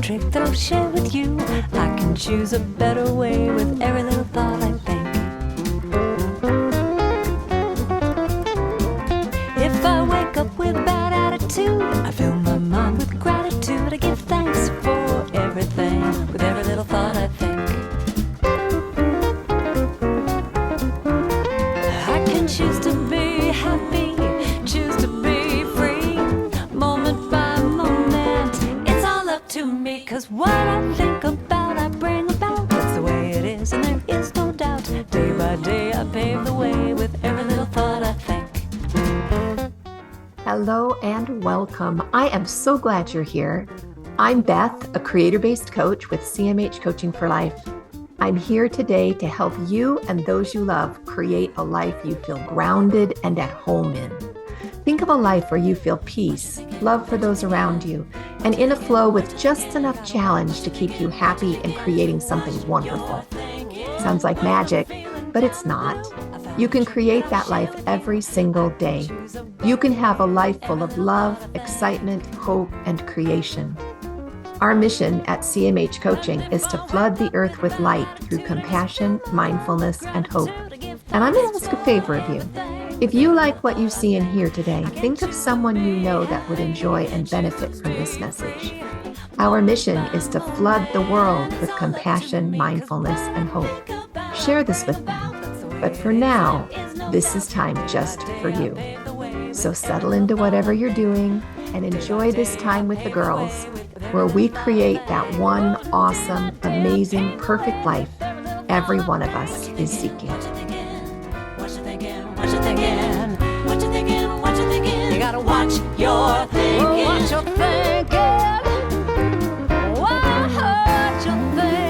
trick that I'll share with you. I can choose a better way with every little thought I think. If I wake up with a bad attitude, I fill my mind with gratitude. I give thanks for everything with every little thought I think. I can choose to be happy, choose to be free, moment by moment. It's all up to me, 'cause what I think about, I bring about. That's the way it is, and there is no doubt. Day by day, I pave the way with every little thought I think. Hello and welcome. I am so glad you're here. I'm Beth, a creator-based coach with CMH Coaching for Life. I'm here today to help you and those you love create a life you feel grounded and at home in. Think of a life where you feel peace, love for those around you, and in a flow with just enough challenge to keep you happy and creating something wonderful. Sounds like magic, but it's not. You can create that life every single day. You can have a life full of love, excitement, hope, and creation. Our mission at CMH Coaching is to flood the earth with light through compassion, mindfulness, and hope. And I'm going to ask a favor of you. If you like what you see and hear today, think of someone you know that would enjoy and benefit from this message. Our mission is to flood the world with compassion, mindfulness, and hope. Share this with them. But for now, this is time just for you. So settle into whatever you're doing and enjoy this time with the girls, where we create that one awesome, amazing, perfect life every one of us is seeking. What you thinking? What you thinking? What you thinking? What you thinking? You gotta watch your thinking. Watch your thinking. Watch your thinking.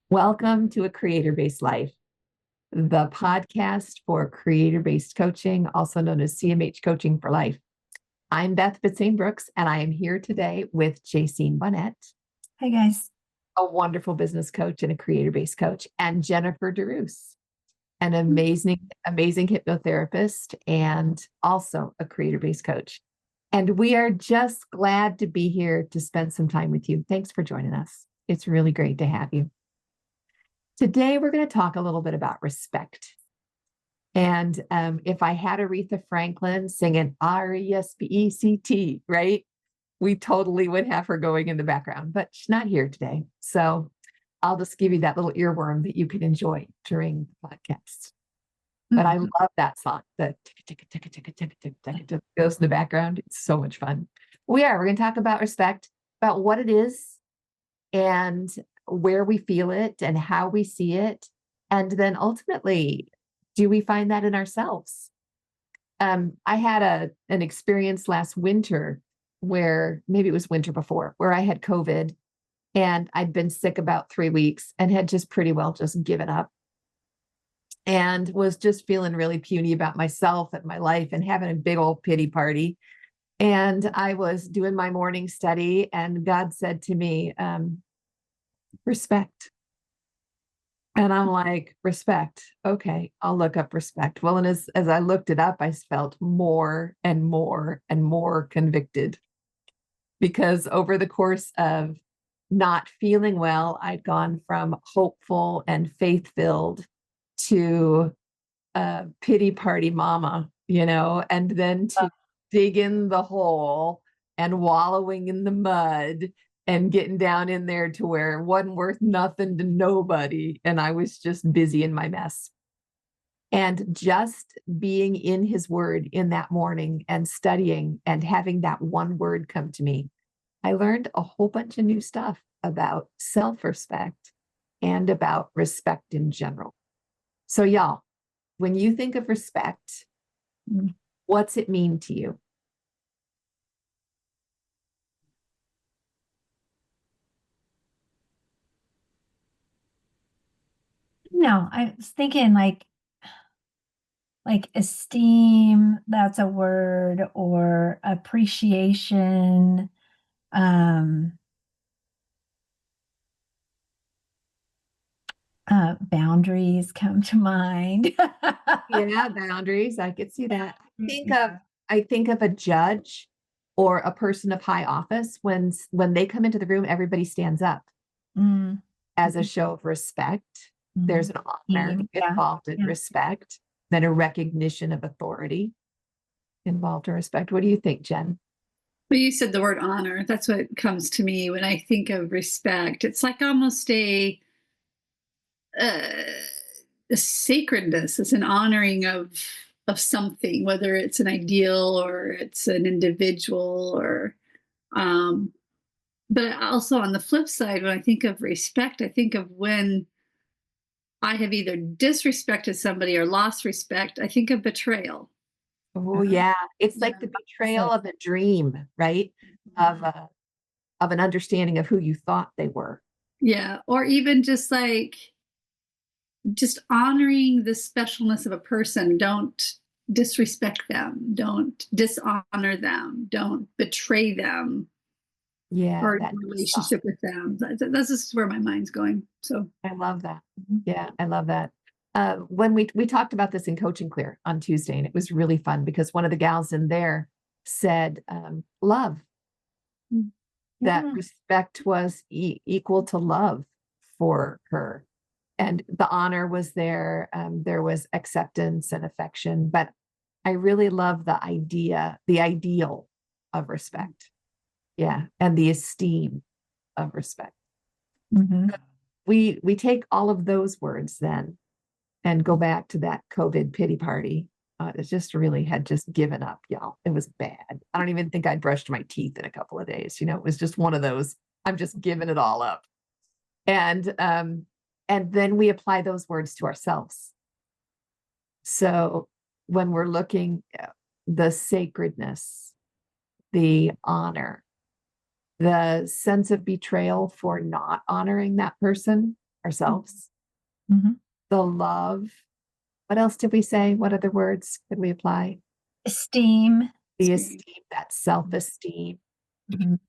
Welcome to A Creator-Based Life, the podcast for creator-based coaching, also known as CMH Coaching for Life. I'm Beth Bitsain-Brooks, and I am here today with Jacine Bonnet. Hi, guys. A wonderful business coach and a creator-based coach, and Jennifer DeRoos, an amazing hypnotherapist and also a creator-based coach. And we are just glad to be here to spend some time with you. Thanks for joining us. It's really great to have you. Today, we're going to talk a little bit about respect. And if I had Aretha Franklin singing R-E-S-P-E-C-T, right? We totally would have her going in the background, but she's not here today. So I'll just give you that little earworm that you can enjoy during the podcast. But I love that song, the tick, tick, tick, tick, tick, tick, tick, tick, goes in the background. It's so much fun. We're going to talk about respect, about what it is and where we feel it and how we see it. And then ultimately, do we find that in ourselves? I had an experience last winter where, maybe it was winter before, where I had COVID and I'd been sick about 3 weeks and had just pretty well just given up and was just feeling really puny about myself and my life and having a big old pity party. And I was doing my morning study and God said to me, respect. And I'm like, respect. Okay, I'll look up respect. Well, and as I looked it up, I felt more and more and more convicted, because over the course of not feeling well, I'd gone from hopeful and faith-filled to pity party mama, and then to dig in the hole and wallowing in the mud and getting down in there to where it wasn't worth nothing to nobody. And I was just busy in my mess. And just being in his word in that morning and studying and having that one word come to me, I learned a whole bunch of new stuff about self-respect and about respect in general. So y'all, when you think of respect, what's it mean to you? No, I was thinking like esteem, that's a word, or appreciation. Um, Boundaries come to mind. Yeah, boundaries. I could see that. I think of a judge or a person of high office when they come into the room, everybody stands up Mm, as a show of respect. There's mhm. an honor Yeah, involved in yeah. respect, then a recognition of authority involved in respect. What do you think, Jen? Well, you said the word honor. That's what comes to me when I think of respect. It's like almost uh, a sacredness. It's an honoring of something, whether it's an ideal or it's an individual or um, but also on the flip side, when I think of respect, I think of when I have either disrespected somebody or lost respect. I think of betrayal. Oh, yeah. It's like the So betrayal of a dream, right? Of of an understanding of who you thought they were. Yeah, or even just honoring the specialness of a person. Don't disrespect them. Don't dishonor them. Don't betray them Yeah, or that relationship with them. That's just where my mind's going. So I love that. Mhm. Yeah, I love that. When we talked about this in Coaching Clear on Tuesday, and it was really fun because one of the gals in there said, love, that Mhm. respect was equal to love for her. And the honor was there. There was acceptance and affection. But I really love the idea, the ideal of respect. Yeah. And the esteem of respect. Mhm. We take all of those words then and go back to that COVID pity party. It just really had just given up, y'all. It was bad. I don't even think I brushed my teeth in a couple of days. You know, it was just one of those. I'm just giving it all up. And then we apply those words to ourselves. So when we're looking at the sacredness, the honor, the sense of betrayal for not honoring that person ourselves, Mhm. the love. What else did we say? What other words could we apply? Esteem. The Esteem. esteem, that self-esteem, Mhm.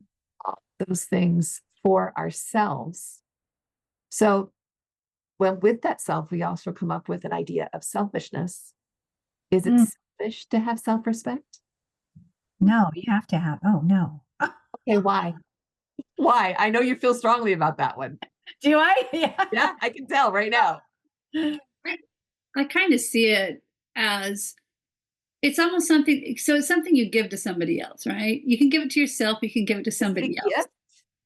all those things for ourselves. So when with that self, we also come up with an idea of selfishness. Is it Mm. selfish to have self-respect? No, you have to have. Oh, no. Okay, why? Why? I know you feel strongly about that one. Do I? Yeah. Yeah, I can tell right now. I kind of see it as it's almost something. So it's something you give to somebody else, right? You can give it to yourself. You can give it to Is it a somebody else.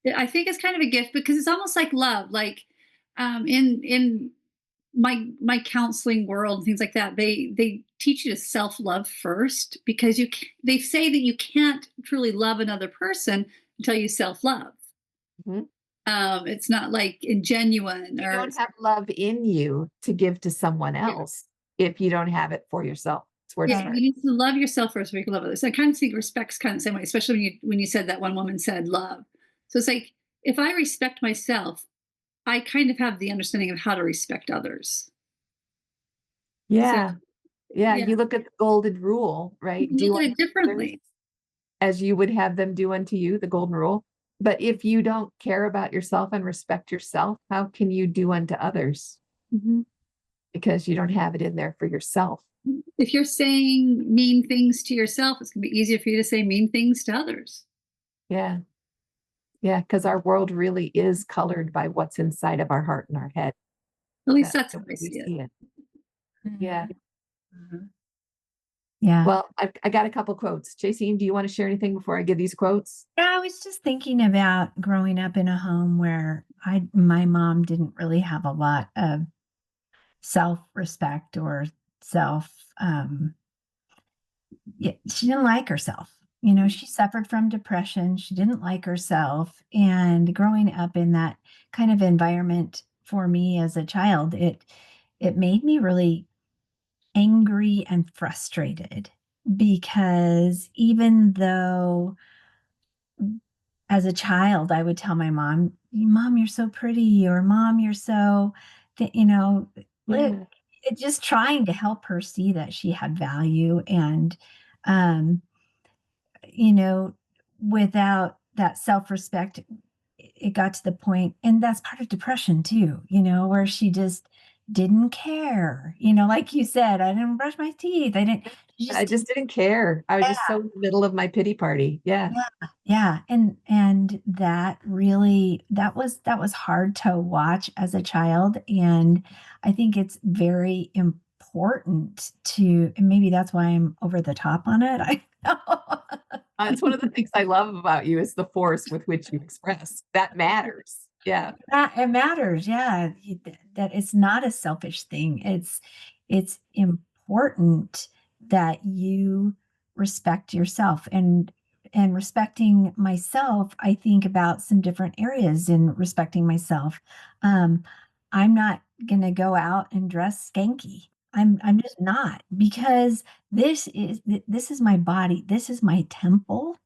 gift? I think it's kind of a gift because it's almost like love. Like in my counseling world and things like that, they teach you to self love first because they say that you can't truly love another person until you self love. Mhm. It's not like genuine You or don't have love in you to give to someone yeah, else if you don't have it for yourself. It's words yeah. for You need to love yourself first before you can love others. I kind of think respect's kind of the same way, especially when you said that one woman said love. So it's like if I respect myself, I kind of have the understanding of how to respect others. So Yeah. Yeah. yeah, You look at the golden rule, you right? can Do look at unto it others differently. as you would have them do unto you, the golden rule. But if you don't care about yourself and respect yourself, how can you do unto others? Mhm. Because you don't have it in there for yourself. If you're saying mean things to yourself, it's going to be easier for you to say mean things to others. Yeah. Yeah. Because our world really is colored by what's inside of our heart and our head. At least That's that's the how way I we see it. see it. Yeah. Mhm. Yeah. Well, I got a couple quotes. Jacine, do you want to share anything before I give these quotes? Yeah, I was just thinking about growing up in a home where my mom didn't really have a lot of self-respect or self yeah, she didn't like herself. You know, she suffered from depression. She didn't like herself. And growing up in that kind of environment for me as a child, it made me really angry and frustrated because even though as a child I would tell my mom, "Mom, you're so pretty," or "Mom, you're so," you know, Yeah. just trying to help her see that she had value and um you know, without that self-respect, it got to the point, and that's part of depression too, where she just didn't care. Like you said, I didn't brush my teeth. She I just just didn't care. I was yeah, just so in the middle of my pity party. Yeah. yeah. And that was hard to watch as a child. And I think it's very important and maybe that's why I'm over the top on it. I know. It's one of the things I love about you is the force with which you express. That matters. Yeah. It matters, yeah, that it's not a selfish thing. It's important that you respect yourself, and respecting myself, I think about some different areas in respecting myself. Um, I'm not gonna go out and dress skanky. I'm just not, because this is my body, this is my temple,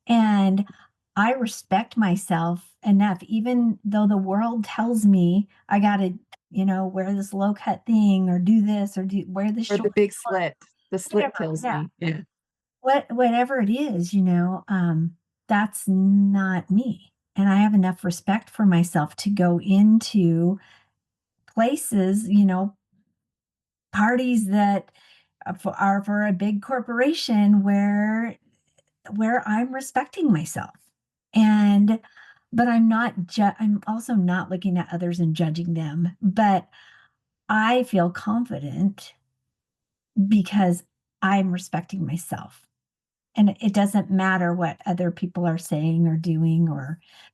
and I respect myself enough, even though the world tells me I gotta, wear this low cut thing or do this or wear this Or the short, big slit. The slit whatever. kills Yeah. me. Yeah. Whatever it is, that's not me. And I have enough respect for myself to go into places, parties that are for a big corporation where I'm respecting myself. And but I'm also not looking at others and judging them, but I feel confident because I'm respecting myself. And it doesn't matter what other people are saying or doing,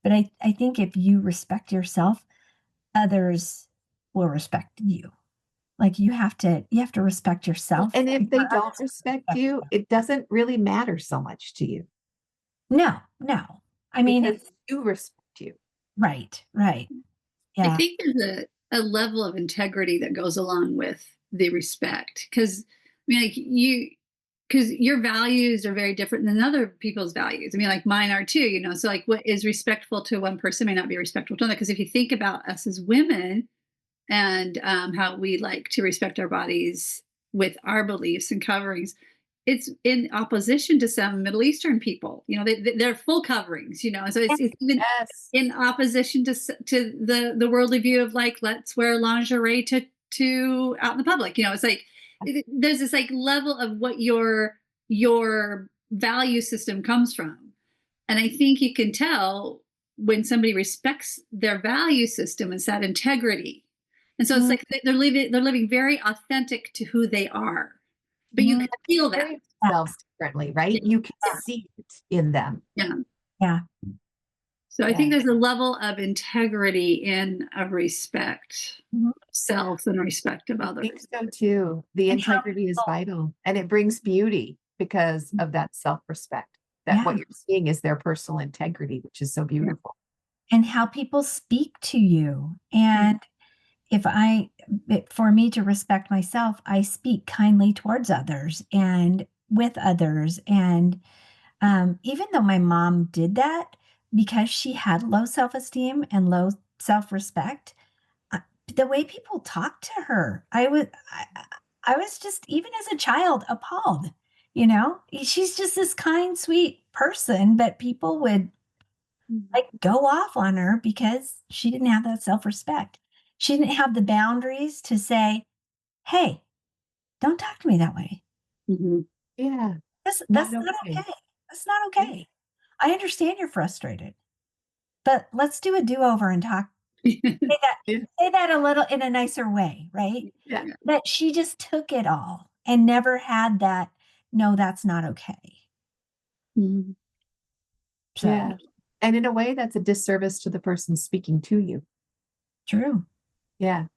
but I think if you respect yourself, others will respect you. Like you have to respect yourself And if for they don't others to respect respect you, you. it doesn't really matter so much to you No, no. I mean, because it's you respect you. right, right. I Yeah. think there's a level of integrity that goes along with the respect. Because, I mean, like because your values are very different than other people's values. I mean, like mine are too, So, like, what is respectful to one person may not be respectful to another. Because if you think about us as women and how we like to respect our bodies with our beliefs and coverings, it's in opposition to some Middle Eastern people. They're full coverings. And so it's even Yes. in opposition to the worldly view of like, let's wear lingerie to out in the public. It's like there's this like level of what your value system comes from, and I think you can tell when somebody respects their value system. It's that integrity, and so it's Mhm. like they're living very authentic to who they are, but you Mhm. can feel that. Carry themselves differently, right? You can Yeah. see it in them. Yeah. Yeah. So I think Yeah. there's a level of integrity in a respect Mhm. of self and respect of I think others. so too. The And how integrity is people vital and it brings beauty because of that self-respect. That what yeah, you're seeing is their personal integrity, which is so Yeah. beautiful. and how people speak to you. And if I for me to respect myself, I speak kindly towards others and with others. And even though my mom did that, because she had low self-esteem and low self-respect, uh, the way people talked to her, I was just, even as a child, appalled. She's just this kind, sweet person, but people would Mhm. like go off on her because she didn't have that self-respect. She didn't have the boundaries to say, "Hey, don't talk to me that way. Mhm. Yeah. That's Not not okay. okay. That's not Yeah. okay. I understand you're frustrated, but let's do a do-over and talk." Say that Yeah. say that a little in a nicer way, right? Yeah. But she just took it all and never had that, "No, that's not okay." Mhm. So, Yeah. And in a way, that's a disservice to the person speaking to you. true. Yeah.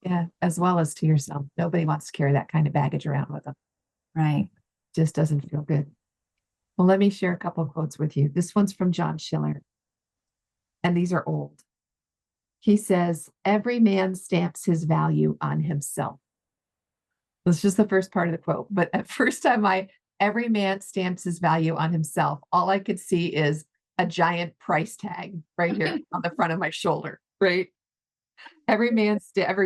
Yeah. As well as to yourself. Nobody wants to carry that kind of baggage around with them. Right. Just doesn't feel good. Well, let me share a couple of quotes with you. This one's from John Schiller, and these are old. He says, "Every man stamps his value on himself." That's just the first part of the quote. But at first time every man stamps his value on himself. All I could see is a giant price tag right here on the front of my shoulder, right? Every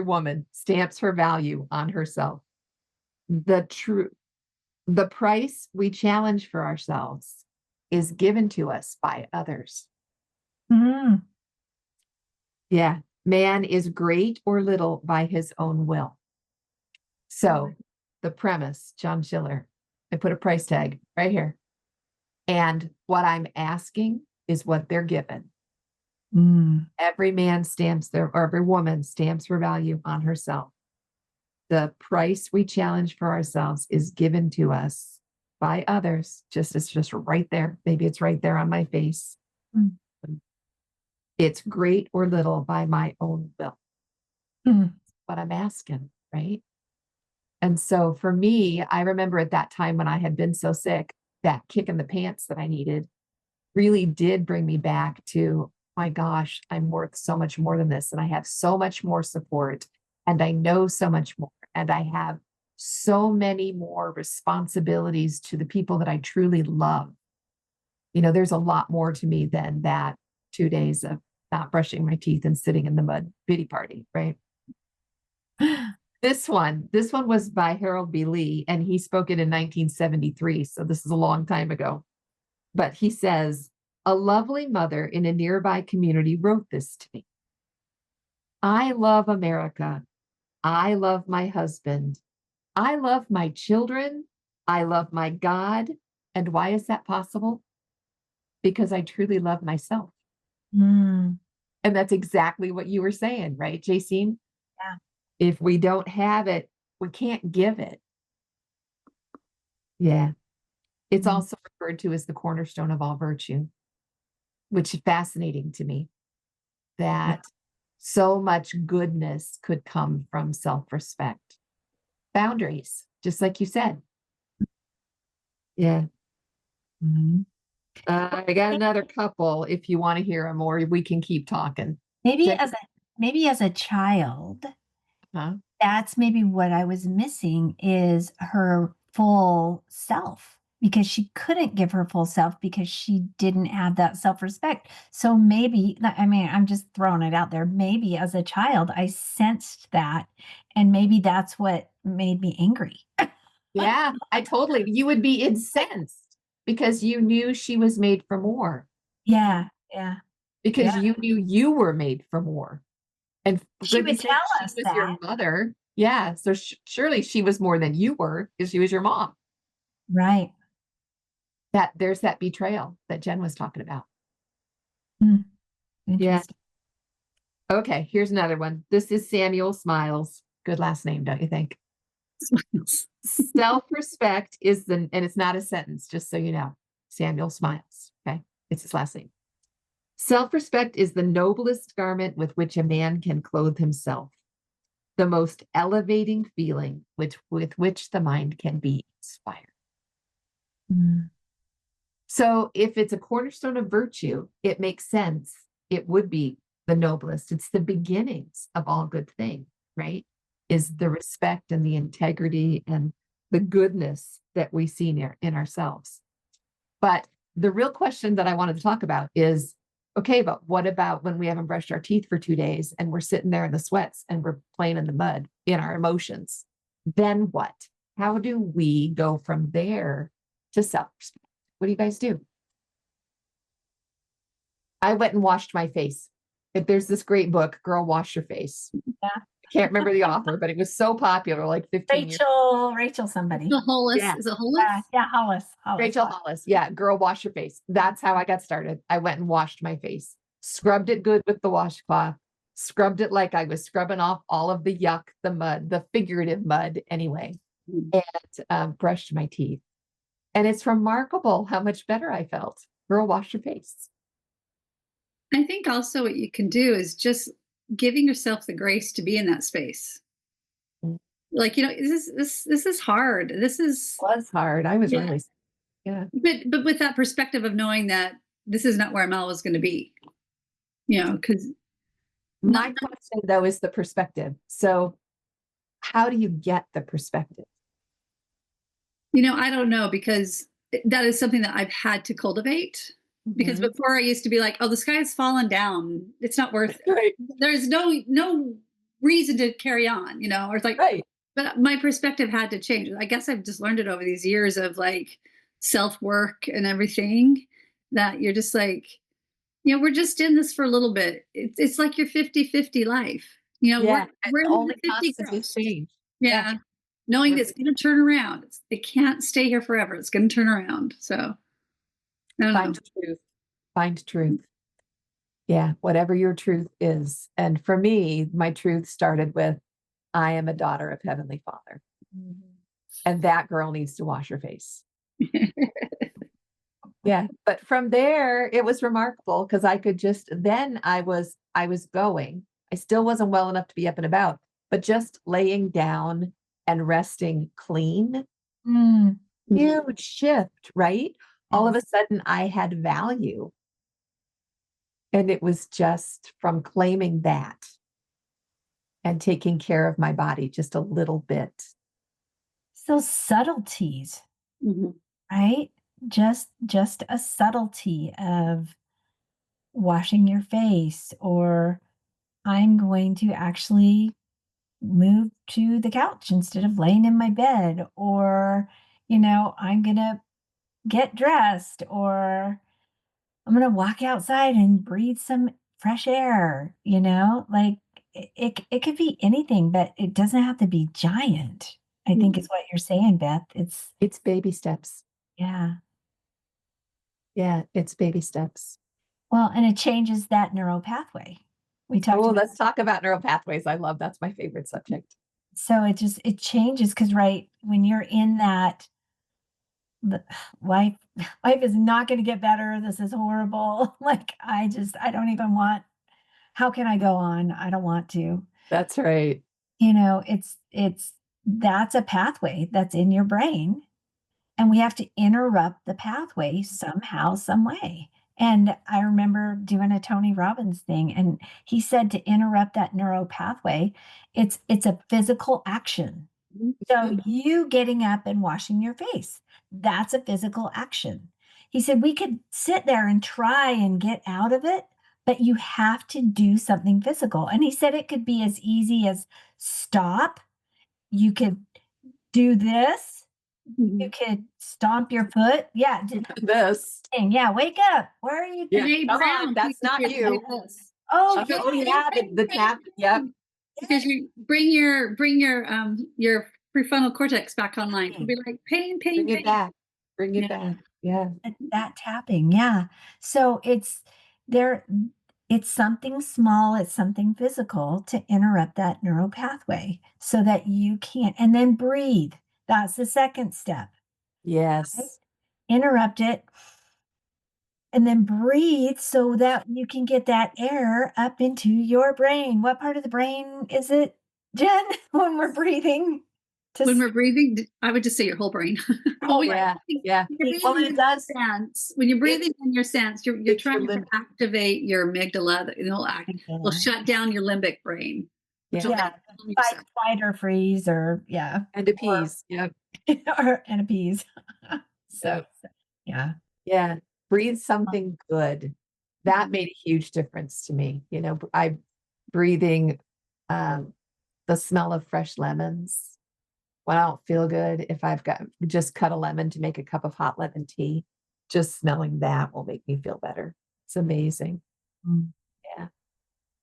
woman stamps her value on herself. The truth, the price we challenge for ourselves is given to us by others. Mm. Yeah. Man is great or little by his own will. So the premise, John Schiller, I put a price tag right here. And what I'm asking is what they're given. Mm. Every man stamps their, or every woman stamps her value on herself. The price we challenge for ourselves is given to us by others. It's just right there. Maybe it's right there on my face. Mm. It's great or little by my own will. Mm. What I'm asking, right? And so for me, I remember at that time when I had been so sick, that kick in the pants that I needed really did bring me back to, my gosh, I'm worth so much more than this. And I have so much more support. And I know so much more. And I have so many more responsibilities to the people that I truly love. You know, there's a lot more to me than that 2 days of not brushing my teeth and sitting in the mud pity party, right? This one was by Harold B. Lee, and he spoke it in 1973. So this is a long time ago. But he says, a lovely mother in a nearby community wrote this to me. I love America. I love my husband. I love my children. I love my God. And why is that possible? Because I truly love myself. Mm. And that's exactly what you were saying, right, Jacine? Yeah. If we don't have it, we can't give it. Yeah. It's Mm. also referred to as the cornerstone of all virtue, which is fascinating to me that so much goodness could come from self-respect. Boundaries, just like you said. Yeah. Mm. I got another couple if you want to hear them, or we can keep talking. Maybe Jen- as a child, Huh? that's maybe what I was missing is her full self, because she couldn't give her full self because she didn't have that self-respect. So maybe, I mean, I'm just throwing it out there. Maybe as a child, I sensed that, and maybe that's what made me angry. Yeah, you would be incensed because you knew she was made for more, Yeah, yeah. because Yeah. you knew you were made for more. And for She would goodness sake, tell she us was your that. mother. Yeah, so surely she was more than you were because she was your mom. Right. There's that betrayal that Jen was talking about. Hmm. Yeah. Interesting. Okay, here's another one. This is Samuel Smiles. Good last name, don't you think? Self-respect is and it's not a sentence, just so you know. Samuel Smiles. Okay, it's his last name. Self-respect is the noblest garment with which a man can clothe himself, the most elevating feeling with which the mind can be inspired. Mm. So if it's a cornerstone of virtue, it makes sense. It would be the noblest. It's the beginnings of all good things, right? Is the respect and the integrity and the goodness that we see in ourselves. But the real question that I wanted to talk about is, okay, but what about when we haven't brushed our teeth for 2 days and we're sitting there in the sweats and we're playing in the mud in our emotions? Then what? How do we go from there to self-respect? What do you guys do? I went and washed my face. If there's this great book, Girl, Wash Your Face. Yeah. I can't remember the author, but it was so popular, like 15 years. Rachel somebody. The Hollis, Yeah. is it Hollis? Yeah, Hollis. Rachel Hollis. Yeah, Girl, Wash Your Face. That's how I got started. I went and washed my face, scrubbed it good with the washcloth, scrubbed it like I was scrubbing off all of the yuck, the mud, the figurative mud anyway, and brushed my teeth. And it's remarkable how much better I felt. Girl, wash your face. I think also what you can do is just giving yourself the grace to be in that space. Mm. Like, you know, this is hard. This is It was hard. I was Yeah. really, yeah. but with that perspective of knowing that this is not where I'm always going to be. You know, because My question though is the perspective. So how do you get the perspective? you know, I don't know, because that is something that I've had to cultivate. Because Mhm. before I used to be like, oh, the sky has fallen down. It's not worth it. Right, There's no reason to carry on, you know, or it's like, right. but my perspective had to change. I guess I've just learned it over these years of like self work and everything, that you're just like, we're just in this for a little bit. It's like your 50-50 life. Yeah. And We're the in only the 50 constant is crust. change. Yeah. Knowing it's going to turn around. It can't stay here forever. It's going to turn around. So I don't know. Find truth. Find truth. Yeah. Whatever your truth is. And for me, my truth started with, I am a daughter of Heavenly Father. And that girl needs to wash her face. Yeah. But from there, it was remarkable because I could just, then I was going. I still wasn't well enough to be up and about, but just laying down and resting clean, Mm, huge shift, right? All of a sudden I had value. And it was just from claiming that and taking care of my body just a little bit. so subtleties, Mhm. right? Just a subtlety of washing your face, or I'm going to actually move to the couch instead of laying in my bed, or I'm going to get dressed, or I'm going to walk outside and breathe some fresh air, like it could be anything, but it doesn't have to be giant. I think is what you're saying, Beth. It's baby steps. Yeah. Yeah, it's baby steps. Well, and it changes that neural pathway. We talked Oh, about, let's talk about neural pathways. I love that's my favorite subject. so it changes because, right, when you're in that, the life life is not going to get better. This is horrible. Like I don't even want, how can I go on? I don't want to. That's right. It's that's a pathway that's in your brain, and we have to interrupt the pathway somehow, some way. And I remember doing a Tony Robbins thing, and he said to interrupt that neuro pathway, it's a physical action. So you getting up and washing your face, that's a physical action. He said we could sit there and try and get out of it, but you have to do something physical. And he said it could be as easy as stop. You could do this. You could stomp your foot. Yeah. This. Yeah. Wake up. Where are you? Yeah, Jay come Brown, on, that's not please you. do this. Oh, Okay. Oh yeah, the tap. Yep. Because you bring your prefrontal cortex back online. You'll be like pain, pain, Bring it pain. back. Bring it Yeah. back. Yeah. that tapping. Yeah. So there, it's something small, it's something physical to interrupt that neural pathway so that you can't, and then breathe. That's the second step. Yes. Interrupt it and then breathe so that you can get that air up into your brain. What part of the brain is it, Jen, when we're breathing? When we're breathing, I would just say your whole brain. Oh, Yeah. Yeah. Well, it does. When you're breathing in your sense, you're it's your trying to limb- activate your amygdala. It'll shut down your limbic brain. which will Yeah. calm yourself. Fight or freeze, or yeah. And appease. Yep. Or and appease. So yeah. Yeah. Breathe something good. That made a huge difference to me. I breathing the smell of fresh lemons when I don't feel good. If I've got just cut a lemon to make a cup of hot lemon tea, just smelling that will make me feel better. It's amazing. Mm. Yeah.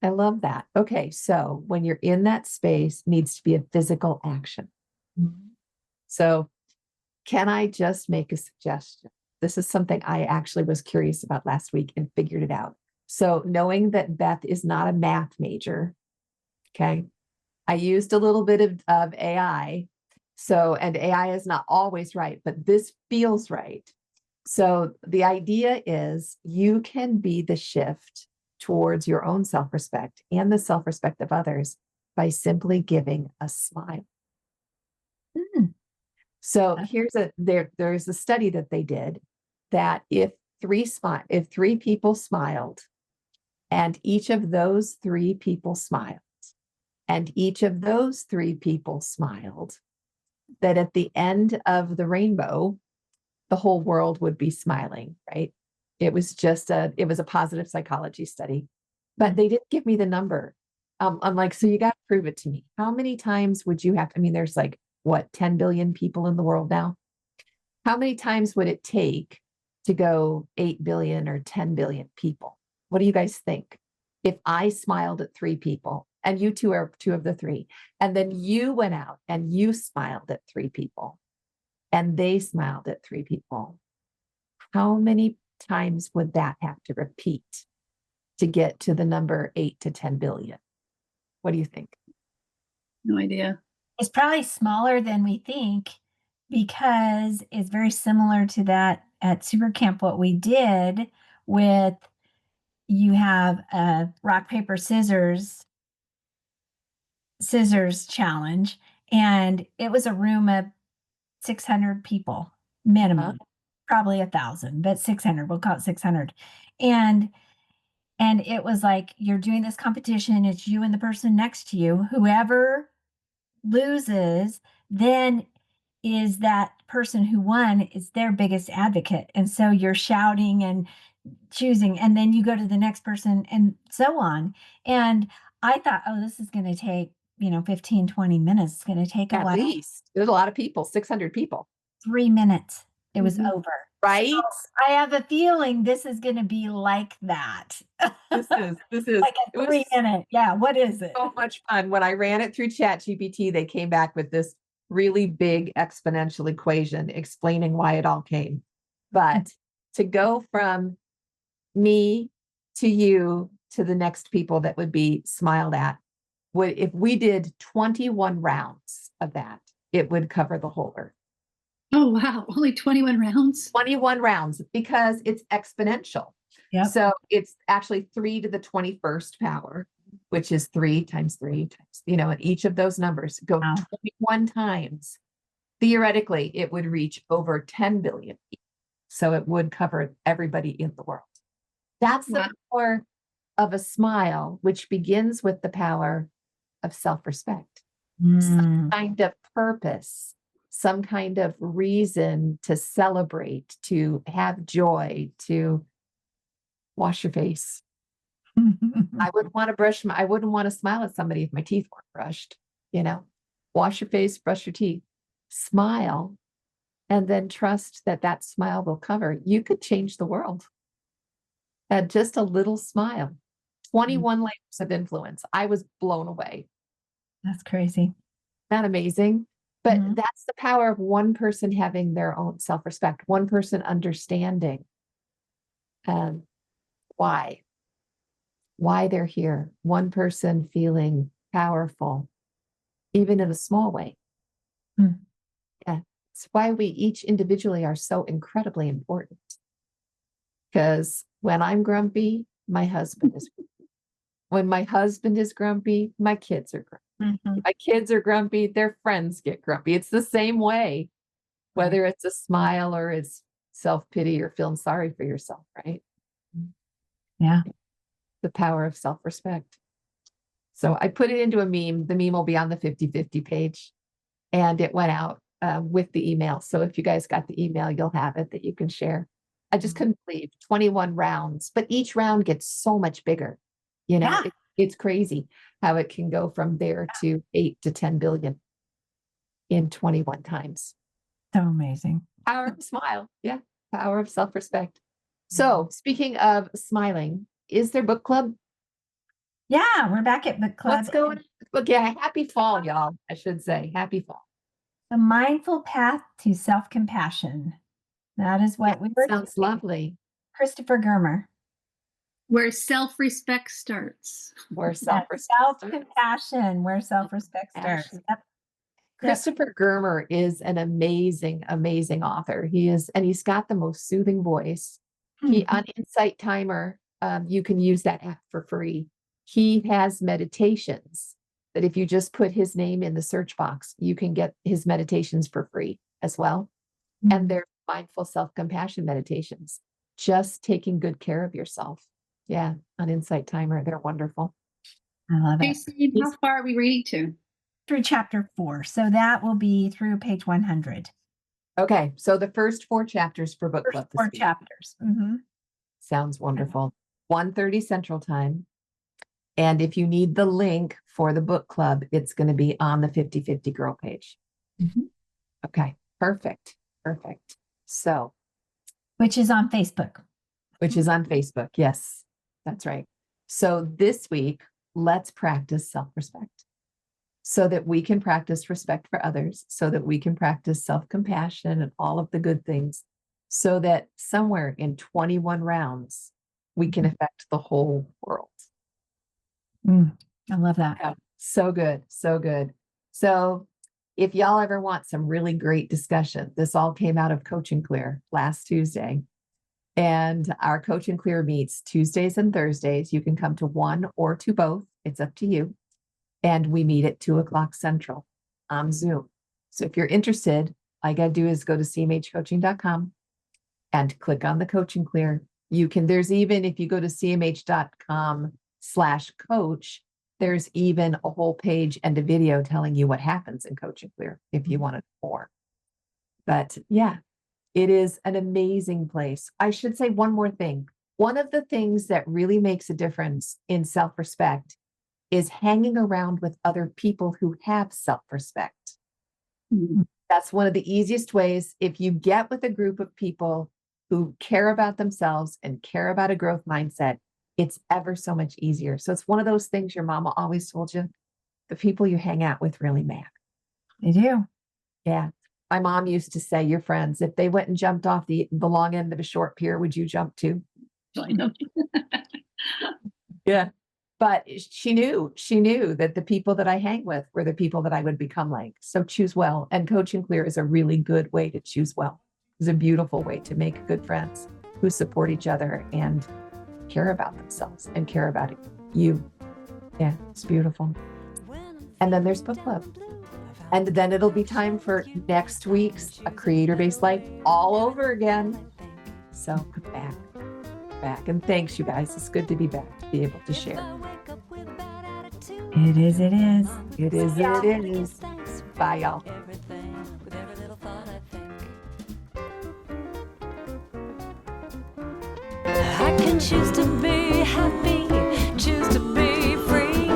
I love that. Okay. So when you're in that space, needs to be a physical action. Mhm. So can I just make a suggestion? This is something I actually was curious about last week and figured it out. So knowing that Beth is not a math major, okay, I used a little bit of AI. And AI is not always right, but this feels right. So the idea is you can be the shift towards your own self-respect and the self-respect of others by simply giving a smile. Mm. So there's a study that they did that if three people smiled, and each of those three people smiled, and each of those three people smiled, that at the end of the rainbow, the whole world would be smiling, right? It was a positive psychology study, but they didn't give me the number. I'm like, so you got to prove it to me. How many times would you have? I mean, there's 10 billion people in the world now. How many times would it take to go 8 billion or 10 billion people? What do you guys think? If I smiled at 3 people, and you two are 2 of the 3, and then you went out and you smiled at 3 people, and they smiled at 3 people, how many times would that have to repeat to get to the number 8 to 10 billion? What do you think? No idea. It's probably smaller than we think because it's very similar to that at Super Camp, what we did with you have a rock, paper, scissors challenge. And it was a room of 600 people minimum, probably 1,000, but 600, we'll call it 600. And it was like, you're doing this competition. It's you and the person next to you. Whoever loses, then is that person who won is their biggest advocate. And so you're shouting and choosing, and then you go to the next person and so on. And I thought, oh, this is going to take, 15, 20 minutes. It's going to take a At while. least. There's a lot of people, 600 people. 3 minutes. It was Mhm. over. Right? So I have a feeling this is going to be like that. This is like it a was 3 minute. Yeah. What is it? so much fun. When I ran it through ChatGPT, they came back with this really big exponential equation explaining why it all came. But to go from me to you to the next people that would be smiled at, if we did 21 rounds of that, it would cover the whole earth. Oh, wow. Only 21 rounds? 21 rounds because it's exponential. Yep. So it's actually 3 to the 21st power, which is 3 times 3 times, and each of those numbers go Wow. 21 times. Theoretically, it would reach over 10 billion people. So it would cover everybody in the world. That's the Wow. power of a smile, which begins with the power of self-respect, some kind of purpose, some kind of reason to celebrate, to have joy, to wash your face. I wouldn't want to smile at somebody if my teeth weren't brushed, wash your face, brush your teeth, smile, and then trust that that smile will cover. You could change the world. At just a little smile, 21 layers of influence. I was blown away. That's crazy. Isn't that amazing? But Mhm. that's the power of one person having their own self-respect, one person understanding why they're here, one person feeling powerful, even in a small way. Mm. Yeah, it's why we each individually are so incredibly important. Because when I'm grumpy, my husband is grumpy. When my husband is grumpy, my kids are grumpy. Mhm. My kids are grumpy, their friends get grumpy. It's the same way, whether it's a smile or it's self-pity or feeling sorry for yourself, right? Yeah. The power of self-respect. So I put it into a meme. The meme will be on the 50/50 page, and it went out with the email. So if you guys got the email, you'll have it that you can share. I just couldn't believe 21 rounds, but each round gets so much bigger. Yeah. It's crazy how it can go from there to 8 to 10 billion in 21 times. So amazing. Power of smile. Yeah. Power of self-respect. So speaking of smiling, is there book club? Yeah, we're back at book club. What's going on? Look, yeah, happy fall, y'all. I should say happy fall. The Mindful Path to Self-Compassion. That is what we were Sounds lovely. Christopher Germer. Where self-respect starts. Where That's self-respect starts. self-compassion, where self-respect starts. Self-compassion. Yep. Christopher Germer is an amazing, amazing author. He's got the most soothing voice. He on Insight Timer, you can use that app for free. He has meditations that if you just put his name in the search box, you can get his meditations for free as well. And they're mindful self-compassion meditations, just taking good care of yourself. Yeah, on Insight Timer. They're wonderful. I love it. Tracy, how far are we reading to? Through chapter 4. So that will be through page 100. Okay, so the first 4 chapters for book club. First this 4 week. chapters. Mhm. Sounds wonderful. 1:30 Central Time. And if you need the link for the book club, it's going to be on the 50/50 Girl page. Mhm. Okay, perfect. Perfect. So, Which is on Facebook. which is on Facebook. Yes. That's right. So this week, let's practice self-respect so that we can practice respect for others, so that we can practice self-compassion and all of the good things, so that somewhere in 21 rounds, we can affect the whole world. I love that. Yeah, so good. So good. So if y'all ever want some really great discussion, this all came out of Coach and Clear last Tuesday. And our Coach and Clear meets Tuesdays and Thursdays. You can come to one or to both. It's up to you. And we meet at 2:00 Central on Zoom. So if you're interested, all you got to do is go to cmhcoaching.com and click on the Coach and Clear. You can, there's even, if you go to cmh.com/coach, there's even a whole page and a video telling you what happens in Coach and Clear if you want to know more. But yeah, it is an amazing place. I should say one more thing. One of the things that really makes a difference in self-respect is hanging around with other people who have self-respect. That's one of the easiest ways. If you get with a group of people who care about themselves and care about a growth mindset, it's ever so much easier. So it's one of those things your mama always told you, the people you hang out with really matter. They do. Yeah. My mom used to say, your friends, if they went and jumped off the long end of a short pier, would you jump too? I know. Yeah. But she knew that the people that I hang with were the people that I would become like. So choose well. And Coach and Clear is a really good way to choose well. It's a beautiful way to make good friends who support each other and care about themselves and care about you. Yeah, it's beautiful. And then there's book club. And then it'll be time for next week's A Creator-Based Life all over again. So come back. And thanks, you guys. It's good to be back, to be able to share. It is. It is. Bye, y'all. I can choose to be happy, choose to be free,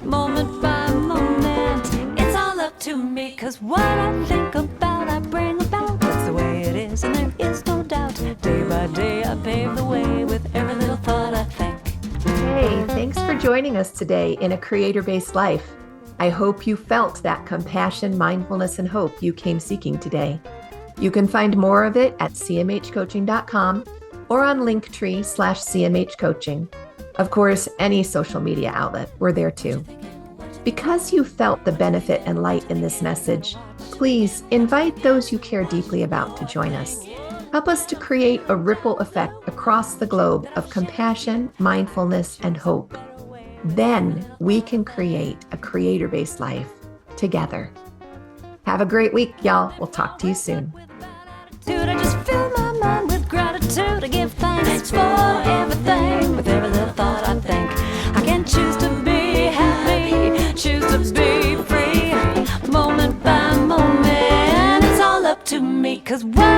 moment by moment. It's all up to me, 'cause what I think about, I bring about. That's the way it is, and there is no doubt. Day by day, I pave the way with every little thought I think. Hey, thanks for joining us today in A Creator-Based Life. I hope you felt that compassion, mindfulness, and hope you came seeking today. You can find more of it at cmhcoaching.com or on Linktree/CMHcoaching. Of course, any social media outlet, we're there too. Because you felt the benefit and light in this message, please invite those you care deeply about to join us. Help us to create a ripple effect across the globe of compassion, mindfulness, and hope. Then we can create a creator-based life together. Have a great week, y'all. We'll talk to you soon. I just fill my mind with gratitude. I give thanks for everything, with every little thought I think. I can choose to be happy, choose to be free, moment by moment. It's all up to me, 'cause what